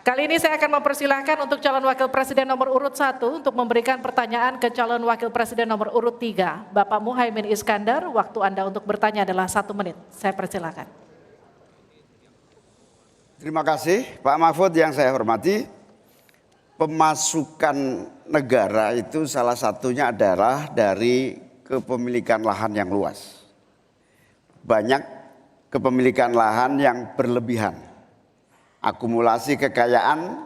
Kali ini saya akan mempersilahkan untuk calon wakil presiden nomor urut 1 untuk memberikan pertanyaan ke calon wakil presiden nomor urut 3, Bapak Muhaimin Iskandar. Waktu Anda untuk bertanya adalah 1 menit. Saya persilakan. Terima kasih Pak Mahfud yang saya hormati. Pemasukan negara itu salah satunya adalah dari kepemilikan lahan yang luas. Banyak kepemilikan lahan yang berlebihan. Akumulasi kekayaan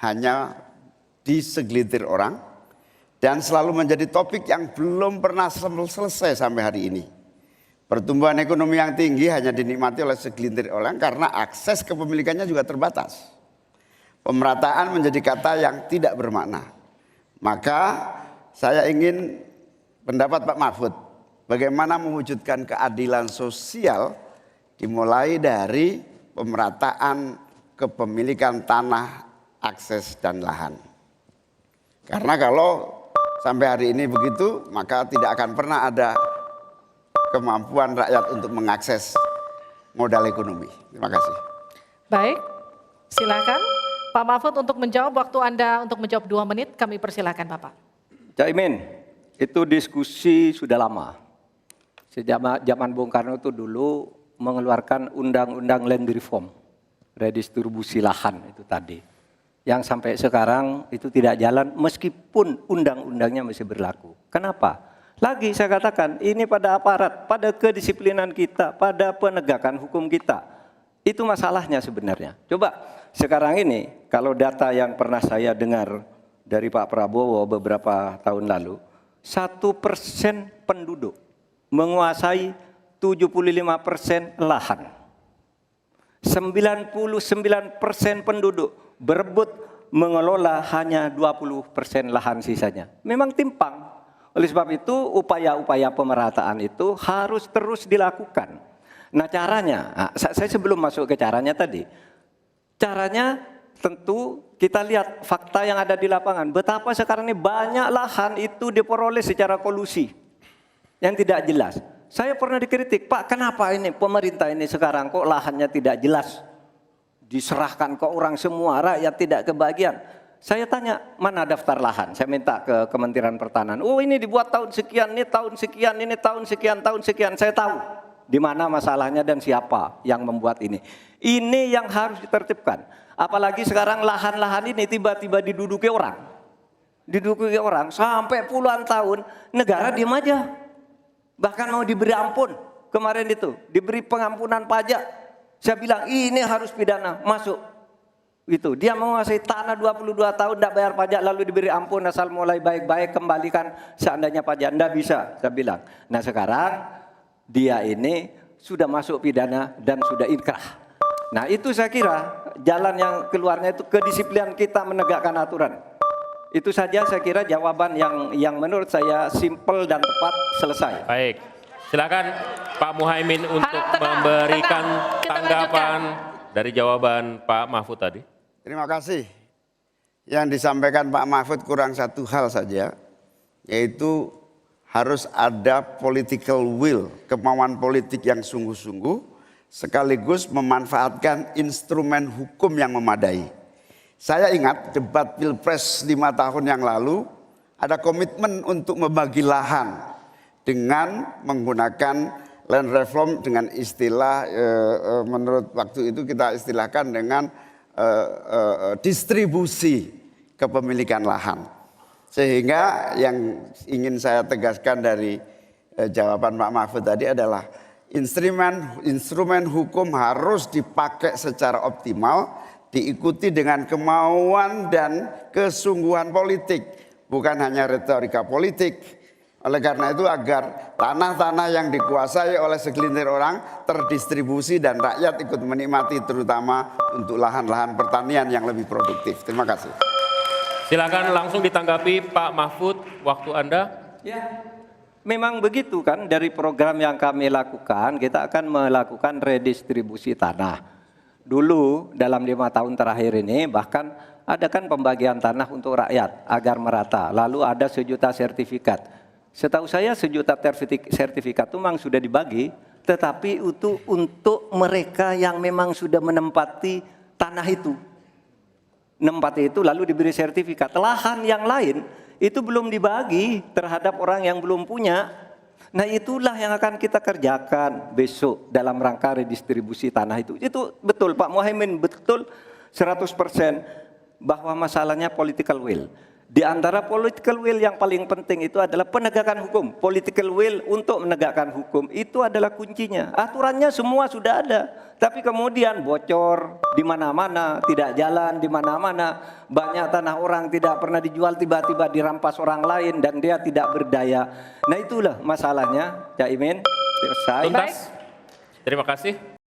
hanya di segelintir orang dan selalu menjadi topik yang belum pernah selesai sampai hari ini. Pertumbuhan ekonomi yang tinggi hanya dinikmati oleh segelintir orang karena akses kepemilikannya juga terbatas. Pemerataan menjadi kata yang tidak bermakna. Maka saya ingin pendapat Pak Mahfud, bagaimana mewujudkan keadilan sosial dimulai dari pemerataan kepemilikan tanah, akses dan lahan. Karena kalau sampai hari ini begitu, maka tidak akan pernah ada kemampuan rakyat untuk mengakses modal ekonomi. Terima kasih. Baik, silakan Pak Mahfud untuk menjawab. Waktu Anda untuk menjawab 2 menit, kami persilakan Bapak. Caimin, itu diskusi sudah lama. Sejak zaman Bung Karno itu dulu mengeluarkan undang-undang land reform, redistribusi lahan itu tadi. Yang sampai sekarang itu tidak jalan meskipun undang-undangnya masih berlaku. Kenapa? Lagi saya katakan, ini pada aparat, pada kedisiplinan kita, pada penegakan hukum kita. Itu masalahnya sebenarnya. Coba sekarang ini, kalau data yang pernah saya dengar dari Pak Prabowo beberapa tahun lalu, 1% penduduk menguasai 75% lahan. 99% penduduk berebut mengelola hanya 20% lahan sisanya. Memang timpang. Oleh sebab itu upaya-upaya pemerataan itu harus terus dilakukan. Nah caranya, saya sebelum masuk ke caranya tadi. Caranya tentu kita lihat fakta yang ada di lapangan. Betapa sekarang ini banyak lahan itu diperoleh secara kolusi yang tidak jelas. Saya pernah dikritik, Pak kenapa ini pemerintah ini sekarang kok lahannya tidak jelas. Diserahkan ke orang semua, rakyat tidak kebagian. Saya tanya, mana daftar lahan? Saya minta ke Kementerian Pertanian. Oh ini dibuat tahun sekian, ini tahun sekian, ini tahun sekian, tahun sekian. Saya tahu di mana masalahnya dan siapa yang membuat ini. Ini yang harus ditertibkan. Apalagi sekarang lahan-lahan ini tiba-tiba diduduki orang. Diduduki orang sampai puluhan tahun, negara diam aja. Bahkan mau diberi ampun, kemarin itu diberi pengampunan pajak. Saya bilang ini harus pidana, masuk. Itu dia menguasai tanah 22 tahun tidak bayar pajak lalu diberi ampun asal mulai baik-baik kembalikan seandainya pajak. Tidak bisa, saya bilang. Nah sekarang dia ini sudah masuk pidana dan sudah inkrah. Nah itu saya kira jalan yang keluarnya itu kedisiplinan kita menegakkan aturan. Itu saja saya kira jawaban yang menurut saya simpel dan tepat. Selesai. Baik, silakan Pak Muhaimin untuk memberikan tanggapan dari jawaban Pak Mahfud tadi. Terima kasih. Yang disampaikan Pak Mahfud kurang satu hal saja, yaitu harus ada political will, kemauan politik yang sungguh-sungguh, sekaligus memanfaatkan instrumen hukum yang memadai. Saya ingat debat Pilpres 5 tahun yang lalu, ada komitmen untuk membagi lahan dengan menggunakan land reform dengan istilah, menurut waktu itu kita istilahkan dengan distribusi kepemilikan lahan. Sehingga yang ingin saya tegaskan dari jawaban Pak Mahfud tadi adalah instrumen hukum harus dipakai secara optimal, diikuti dengan kemauan dan kesungguhan politik, bukan hanya retorika politik. Oleh karena itu agar tanah-tanah yang dikuasai oleh segelintir orang terdistribusi dan rakyat ikut menikmati, terutama untuk lahan-lahan pertanian yang lebih produktif. Terima kasih. Silakan langsung ditanggapi Pak Mahfud, waktu Anda. Ya, memang begitu kan, dari program yang kami lakukan, kita akan melakukan redistribusi tanah. Dulu dalam 5 tahun terakhir ini bahkan ada kan pembagian tanah untuk rakyat agar merata. Lalu ada 1 juta sertifikat. Setahu saya 1 juta sertifikat itu memang sudah dibagi, tetapi itu untuk mereka yang memang sudah menempati tanah itu. nempati itu lalu diberi sertifikat. Lahan yang lain itu belum dibagi terhadap orang yang belum punya. Nah itulah yang akan kita kerjakan besok dalam rangka redistribusi tanah itu. Itu betul Pak Muhaimin, betul 100% bahwa masalahnya political will. Di antara political will yang paling penting itu adalah penegakan hukum. Political will untuk menegakkan hukum itu adalah kuncinya. Aturannya semua sudah ada, tapi kemudian bocor di mana-mana, tidak jalan di mana-mana. Banyak tanah orang tidak pernah dijual, tiba-tiba dirampas orang lain dan dia tidak berdaya. Nah itulah masalahnya, Cak Imin. Selesai. Tuntas. Terima kasih.